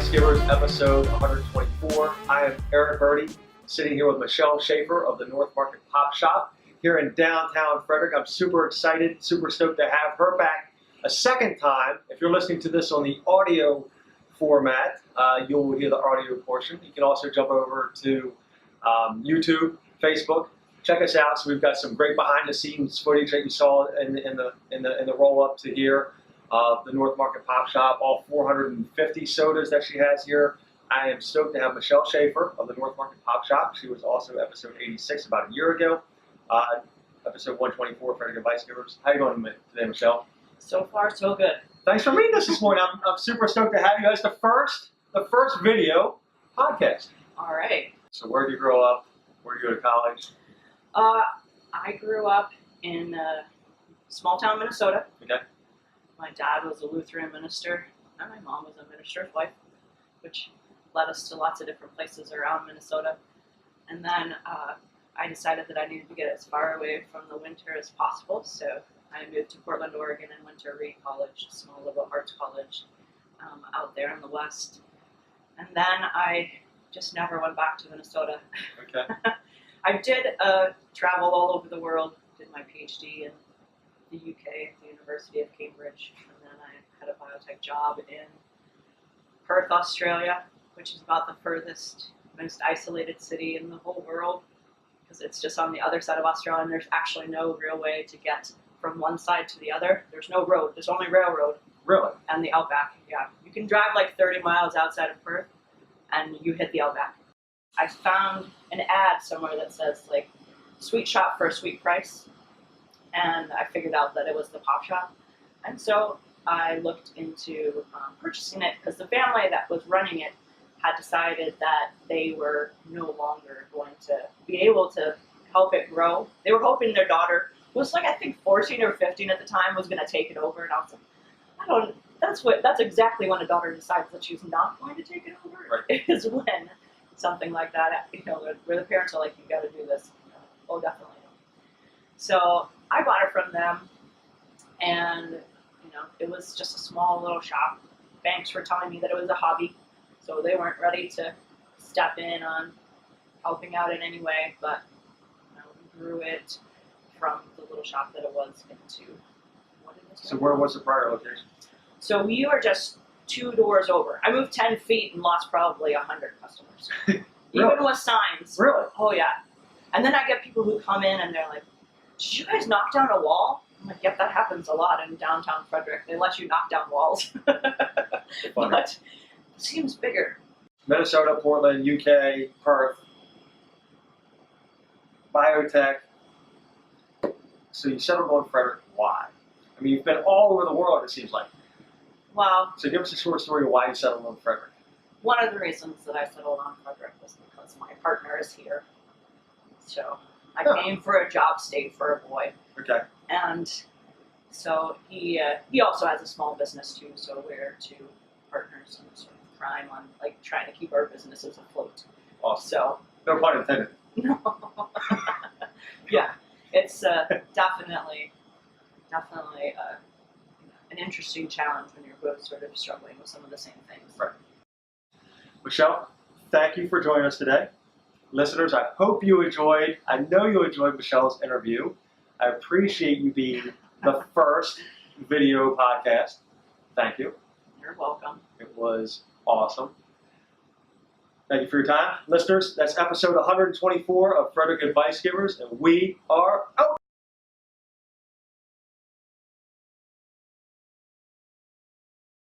Advice Givers, episode 124. I am Eric Verdi, sitting here with Michelle Schaffer of the North Market Pop Shop here in downtown Frederick. I'm super excited, super stoked to have her back a second time. If you're listening to this on the audio format, you'll hear the audio portion. You can also jump over to YouTube, Facebook. Check us out. So we've got some great behind-the-scenes footage that you saw in the roll-up to here of the North Market Pop Shop. All 450 sodas that she has here. I am stoked to have Michelle Schaffer of the North Market Pop Shop. She was also episode 86 about a year ago. Episode 124, Frederick Advice Givers. How you doing today, Michelle? So far, so good. Thanks for meeting us this morning. I'm super stoked to have you guys. The first video podcast. All right. So where did you grow up? Where did you go to college? I grew up in small town Minnesota. Okay. My dad was a Lutheran minister, and my mom was a minister's wife, which led us to lots of different places around Minnesota. And then I decided that I needed to get as far away from the winter as possible, so I moved to Portland, Oregon, and went to Reed College, a small liberal arts college out there in the West. And then I just never went back to Minnesota. Okay. I did travel all over the world, did my PhD in the UK at the University of Cambridge, and then I had a biotech job in Perth, Australia, which is about the furthest, most isolated city in the whole world, because it's just on the other side of Australia, and there's actually no real way to get from one side to the other. There's no road, there's only railroad. Really? And the outback, yeah. You can drive like 30 miles outside of Perth, and you hit the outback. I found an ad somewhere that says like sweet shop for a sweet price, and I figured out that it was the Pop Shop, and so I looked into purchasing it because the family that was running it had decided that they were no longer going to be able to help it grow. They were hoping their daughter, who was like I think 14 or 15 at the time, was going to take it over, and I was like, that's exactly when a daughter decides that she's not going to take it over. Right. Is when something like that, where the parents are like, you got to do this. Oh, definitely. So I bought it from them, and it was just a small little shop. Banks were telling me that it was a hobby, so they weren't ready to step in on helping out in any way. But we grew it from the little shop that it was into what it is. So where was the prior location? So we were just 2 doors over. I moved 10 feet and lost probably 100 customers. Really? Even with signs. Really? Oh, yeah. And then I get people who come in and they're like, did you guys knock down a wall? I'm like, yep, that happens a lot in downtown Frederick. They let you knock down walls. But it seems bigger. Minnesota, Portland, UK, Perth, biotech. So you settled on Frederick. Why? I mean, you've been all over the world, it seems like. Well, So give us a short story of why you settled on Frederick. one of the reasons that I settled on Frederick was because my partner is here. So I came for a job, stayed for a boy. Okay. And so he also has a small business too, so we're 2 partners in sort of crime on like trying to keep our businesses afloat. Awesome. So No pun intended. no, yeah, it's definitely an interesting challenge when you're both sort of struggling with some of the same things. Right. Michelle, thank you for joining us today. Listeners, I hope you enjoyed, I know you enjoyed Michelle's interview. I appreciate you being the first video podcast. Thank you. You're welcome. It was awesome. Thank you for your time. Listeners, that's episode 124 of Frederick Advice Givers, and we are out.